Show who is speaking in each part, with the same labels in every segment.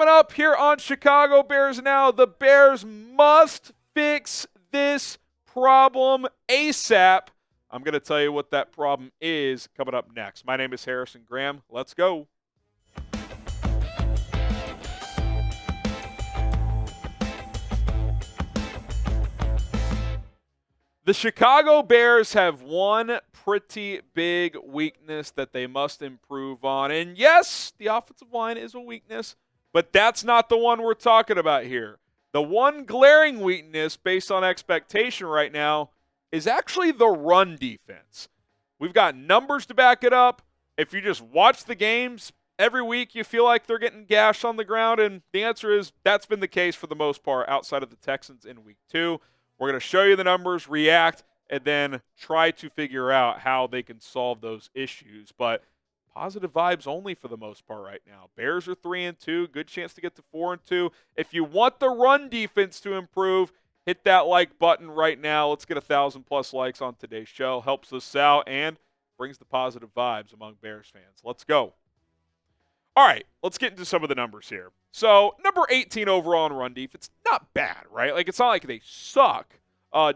Speaker 1: Coming up here on Chicago Bears Now, the Bears must fix this problem ASAP. I'm going to tell you what that problem is coming up next. My name is Harrison Graham. Let's go. The Chicago Bears have one pretty big weakness that they must improve on. And yes, the offensive line is a weakness, but that's not the one we're talking about here. The one glaring weakness based on expectation right now is actually the run defense. We've got numbers to back it up. If you just watch the games, every week you feel like they're getting gashed on the ground, and the answer is that's been the case for the most part outside of the Texans in week 2. We're going to show you the numbers, react, and then try to figure out how they can solve those issues. But positive vibes only for the most part right now. Bears are 3-2, good chance to get to 4-2. If you want the run defense to improve, hit that like button right now. Let's get 1,000+ likes on today's show. Helps us out and brings the positive vibes among Bears fans. Let's go. All right, let's get into some of the numbers here. So, number 18 overall in run defense, not bad, right? Like, it's not like they suck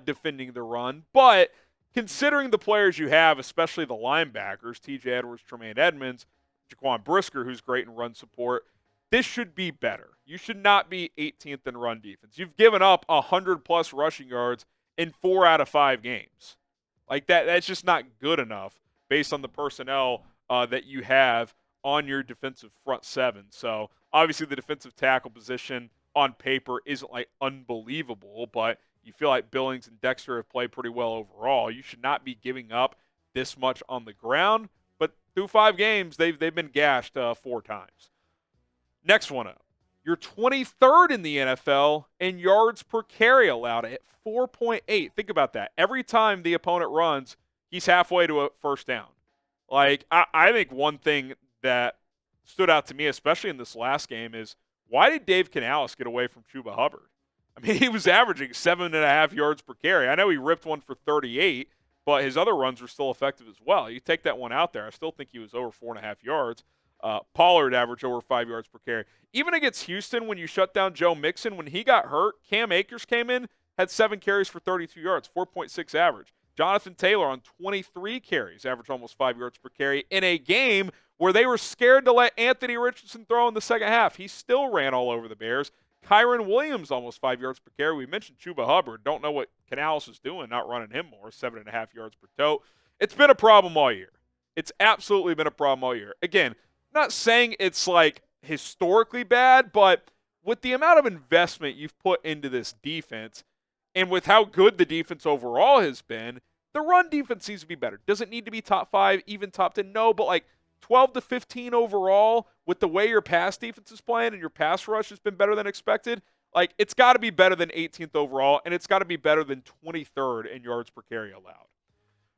Speaker 1: defending the run, but considering the players you have, especially the linebackers, T.J. Edwards, Tremaine Edmunds, Jaquan Brisker, who's great in run support, this should be better. You should not be 18th in run defense. You've given up 100+ rushing yards in 4 out of 5 games. Like, that's just not good enough based on the personnel that you have on your defensive front 7. So obviously the defensive tackle position on paper isn't like unbelievable, but you feel like Billings and Dexter have played pretty well overall. You should not be giving up this much on the ground, but through 5 games, they've been gashed 4 times. Next one up. You're 23rd in the NFL in yards per carry allowed at 4.8. Think about that. Every time the opponent runs, he's halfway to a first down. Like, I think one thing that stood out to me, especially in this last game, is why did Dave Canales get away from Chuba Hubbard? I mean, he was averaging 7.5 yards per carry. I know he ripped one for 38, but his other runs were still effective as well. You take that one out there, I still think he was over 4.5 yards. Pollard averaged over 5 yards per carry. Even against Houston, when you shut down Joe Mixon, when he got hurt, Cam Akers came in, had 7 carries for 32 yards, 4.6 average. Jonathan Taylor on 23 carries, averaged almost 5 yards per carry in a game where they were scared to let Anthony Richardson throw in the second half. He still ran all over the Bears. Kyron Williams, almost 5 yards per carry. We mentioned Chuba Hubbard. Don't know what Canales is doing, not running him more, 7.5 yards per tote. It's been a problem all year. It's absolutely been a problem all year. Again, not saying it's like historically bad, but with the amount of investment you've put into this defense and with how good the defense overall has been, the run defense needs to be better. Does it need to be top 5, even top 10? No, but like 12 to 15 overall with the way your pass defense is playing and your pass rush has been better than expected, like it's got to be better than 18th overall, and it's got to be better than 23rd in yards per carry allowed.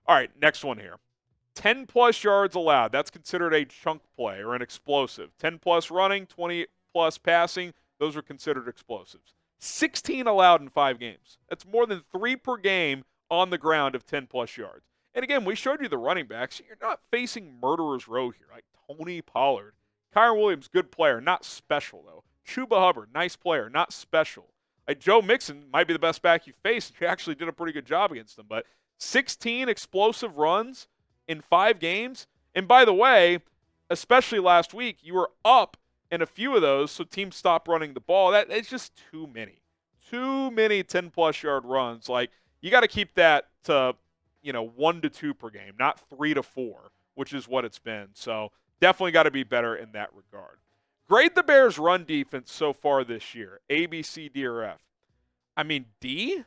Speaker 1: All right, next one here. 10+ yards allowed. That's considered a chunk play or an explosive. 10+ running, 20+ passing, those are considered explosives. 16 allowed in 5 games. That's more than 3 per game on the ground of 10+ yards. And again, we showed you the running backs. You're not facing murderer's row here. Like Tony Pollard. Kyron Williams, good player, not special, though. Chuba Hubbard, nice player, not special. Like Joe Mixon might be the best back you faced. You actually did a pretty good job against him. But 16 explosive runs in 5 games. And by the way, especially last week, you were up in a few of those, so teams stopped running the ball. It's just too many. Too many 10+ yard runs. Like, you got to keep that to 1 to 2 per game, not 3 to 4, which is what it's been. So definitely got to be better in that regard. Grade the Bears' run defense so far this year. A, B, C, D, or F. I mean, D? D+,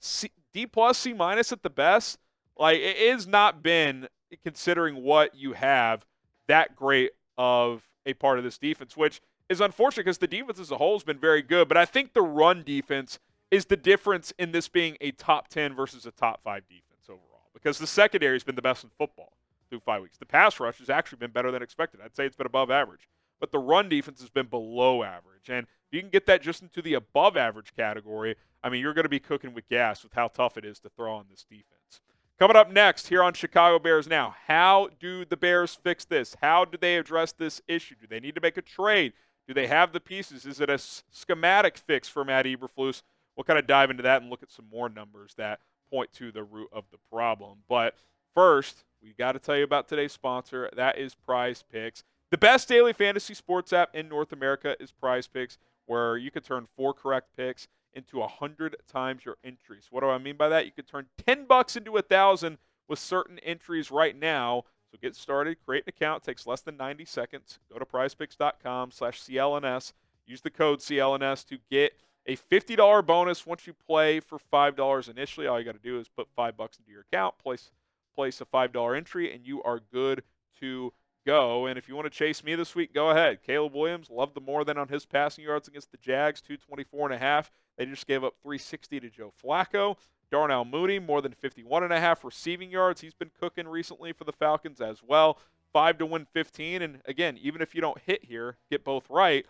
Speaker 1: C- at the best. Like, it has not been, considering what you have, that great of a part of this defense, which is unfortunate because the defense as a whole has been very good. But I think the run defense is the difference in this being a top 10 versus a top 5 defense overall, because the secondary has been the best in football through 5 weeks. The pass rush has actually been better than expected. I'd say it's been above average. But the run defense has been below average. And if you can get that just into the above average category, I mean, you're going to be cooking with gas with how tough it is to throw on this defense. Coming up next here on Chicago Bears Now, how do the Bears fix this? How do they address this issue? Do they need to make a trade? Do they have the pieces? Is it a schematic fix for Matt Eberflus? We'll kind of dive into that and look at some more numbers that point to the root of the problem. But first, we got to tell you about today's sponsor. That is Prize Picks. The best daily fantasy sports app in North America is Prize Picks, where you could turn 4 correct picks into 100 times your entries. What do I mean by that? You could turn $10 into 1,000 with certain entries right now. So get started, create an account. It takes less than 90 seconds. Go to prizepicks.com/CLNS. Use the code CLNS to get a $50 bonus once you play for $5 initially. All you got to do is put $5 into your account, place a $5 entry, and you are good to go. And if you want to chase me this week, go ahead. Caleb Williams, loved the more than on his passing yards against the Jags, 224.5. They just gave up 360 to Joe Flacco. Darnell Mooney, more than 51.5 receiving yards. He's been cooking recently for the Falcons as well. 5 to win 15. And again, even if you don't hit here, get both right,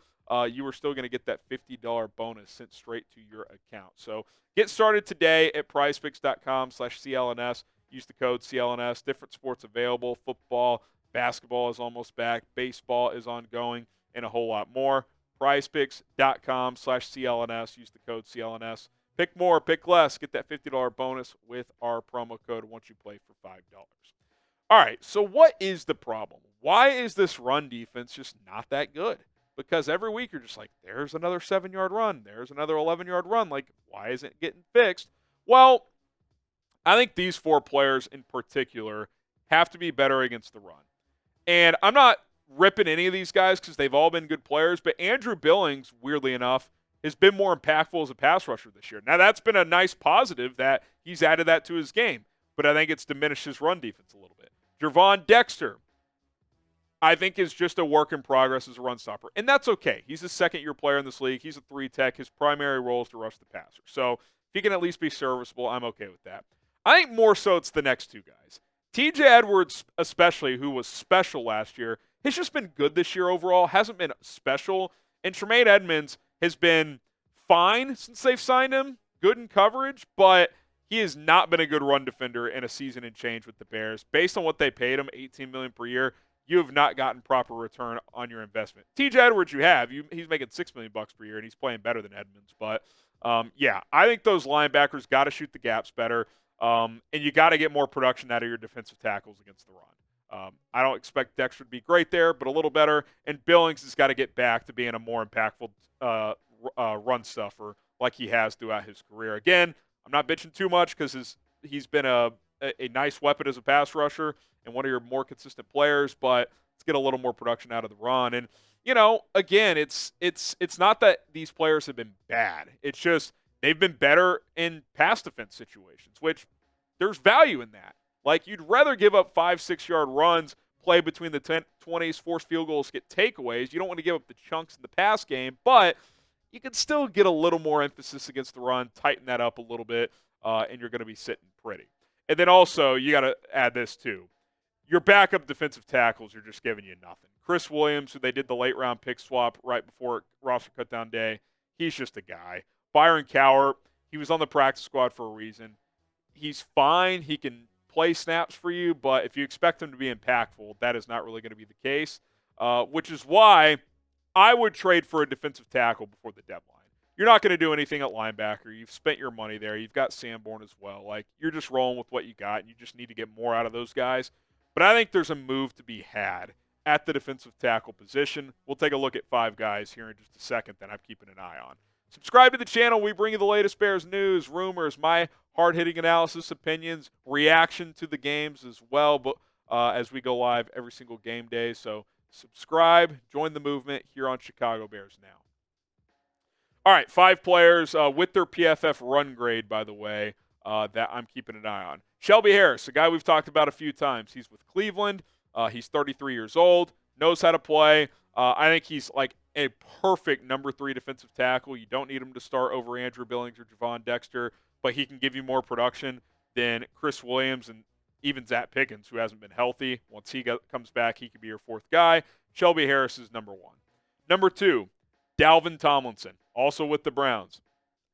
Speaker 1: you are still going to get that $50 bonus sent straight to your account. So get started today at prizepicks.com/CLNS. Use the code CLNS. Different sports available. Football, basketball is almost back. Baseball is ongoing, and a whole lot more. prizepicks.com/CLNS. Use the code CLNS. Pick more, pick less. Get that $50 bonus with our promo code once you play for $5. All right, so what is the problem? Why is this run defense just not that good? Because every week you're just like, there's another 7-yard run. There's another 11-yard run. Like, why isn't it getting fixed? Well, I think these 4 players in particular have to be better against the run. And I'm not ripping any of these guys because they've all been good players, but Andrew Billings, weirdly enough, has been more impactful as a pass rusher this year. Now, that's been a nice positive that he's added that to his game, but I think it's diminished his run defense a little bit. Gervon Dexter, I think, is just a work in progress as a run stopper, and that's okay. He's a second-year player in this league. He's a 3-tech. His primary role is to rush the passer. So if he can at least be serviceable, I'm okay with that. I think more so it's the next 2 guys. TJ Edwards, especially, who was special last year, has just been good this year overall, hasn't been special. And Tremaine Edmunds has been fine since they've signed him, good in coverage, but he has not been a good run defender in a season and change with the Bears. Based on what they paid him, $18 million per year, you have not gotten proper return on your investment. TJ Edwards you have. He's making $6 million per year, and he's playing better than Edmunds. But, yeah, I think those linebackers got to shoot the gaps better. And you got to get more production out of your defensive tackles against the run. I don't expect Dexter to be great there, but a little better. And Billings has got to get back to being a more impactful run stuffer like he has throughout his career. Again, I'm not bitching too much because he's been a nice weapon as a pass rusher and one of your more consistent players, but let's get a little more production out of the run. And, again, it's not that these players have been bad. It's just they've been better in pass defense situations, which there's value in that. Like, you'd rather give up 5-6-yard runs, play between the 20s, force field goals, get takeaways. You don't want to give up the chunks in the pass game, but you can still get a little more emphasis against the run, tighten that up a little bit, and you're going to be sitting pretty. And then also, you got to add this too. Your backup defensive tackles are just giving you nothing. Chris Williams, who they did the late-round pick swap right before roster cutdown day, he's just a guy. Byron Cowart, he was on the practice squad for a reason. He's fine. He can play snaps for you, but if you expect him to be impactful, that is not really going to be the case, which is why I would trade for a defensive tackle before the deadline. You're not going to do anything at linebacker. You've spent your money there. You've got Sanborn as well. Like, you're just rolling with what you got, and you just need to get more out of those guys. But I think there's a move to be had at the defensive tackle position. We'll take a look at 5 guys here in just a second that I'm keeping an eye on. Subscribe to the channel. We bring you the latest Bears news, rumors, my hard-hitting analysis, opinions, reaction to the games as well, but as we go live every single game day. So subscribe, join the movement here on Chicago Bears Now. All right, 5 players with their PFF run grade, by the way, that I'm keeping an eye on. Shelby Harris, a guy we've talked about a few times. He's with Cleveland. He's 33 years old, knows how to play. I think he's like a perfect number 3 defensive tackle. You don't need him to start over Andrew Billings or Gervon Dexter, but he can give you more production than Chris Williams and even Zach Pickens, who hasn't been healthy. Once he comes back, he could be your 4th guy. Shelby Harris is number 1. Number 2, Dalvin Tomlinson, also with the Browns.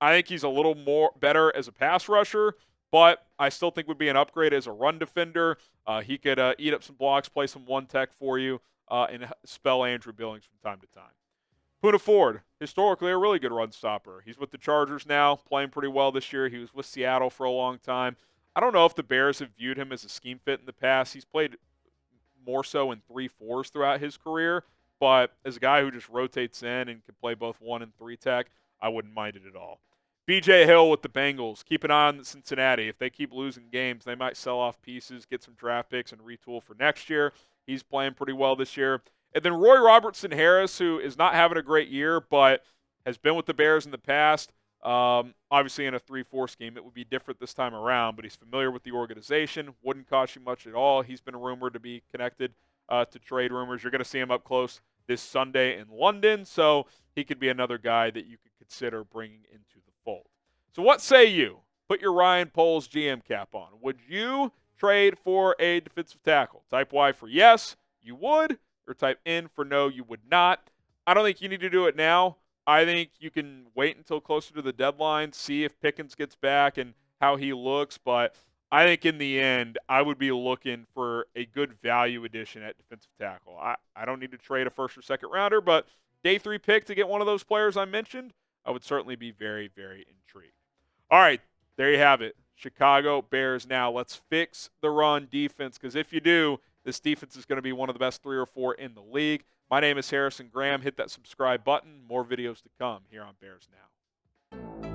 Speaker 1: I think he's a little more better as a pass rusher, but I still think would be an upgrade as a run defender. He could eat up some blocks, play some 1-tech for you, and spell Andrew Billings from time to time. Poona Ford, historically a really good run stopper. He's with the Chargers now, playing pretty well this year. He was with Seattle for a long time. I don't know if the Bears have viewed him as a scheme fit in the past. He's played more so in 3-4s throughout his career, but as a guy who just rotates in and can play both 1 and 3 tech, I wouldn't mind it at all. B.J. Hill with the Bengals. Keep an eye on Cincinnati. If they keep losing games, they might sell off pieces, get some draft picks, and retool for next year. He's playing pretty well this year. And then Roy Robertson-Harris, who is not having a great year, but has been with the Bears in the past. Obviously, in a 3-4 scheme, it would be different this time around, but he's familiar with the organization. Wouldn't cost you much at all. He's been rumored to be connected to trade rumors. You're going to see him up close this Sunday in London, so he could be another guy that you could consider bringing into the fold. So what say you? Put your Ryan Poles GM cap on. Would you trade for a defensive tackle? Type Y for yes, you would, or type N for no, you would not. I don't think you need to do it now. I think you can wait until closer to the deadline, see if Pickens gets back and how he looks, but I think in the end, I would be looking for a good value addition at defensive tackle. I don't need to trade a first or second rounder, but day 3 pick to get one of those players I mentioned, I would certainly be very, very intrigued. All right, there you have it. Chicago Bears now. Let's fix the run defense, because if you do, this defense is going to be one of the best 3 or 4 in the league. My name is Harrison Graham. Hit that subscribe button. More videos to come here on Bears Now.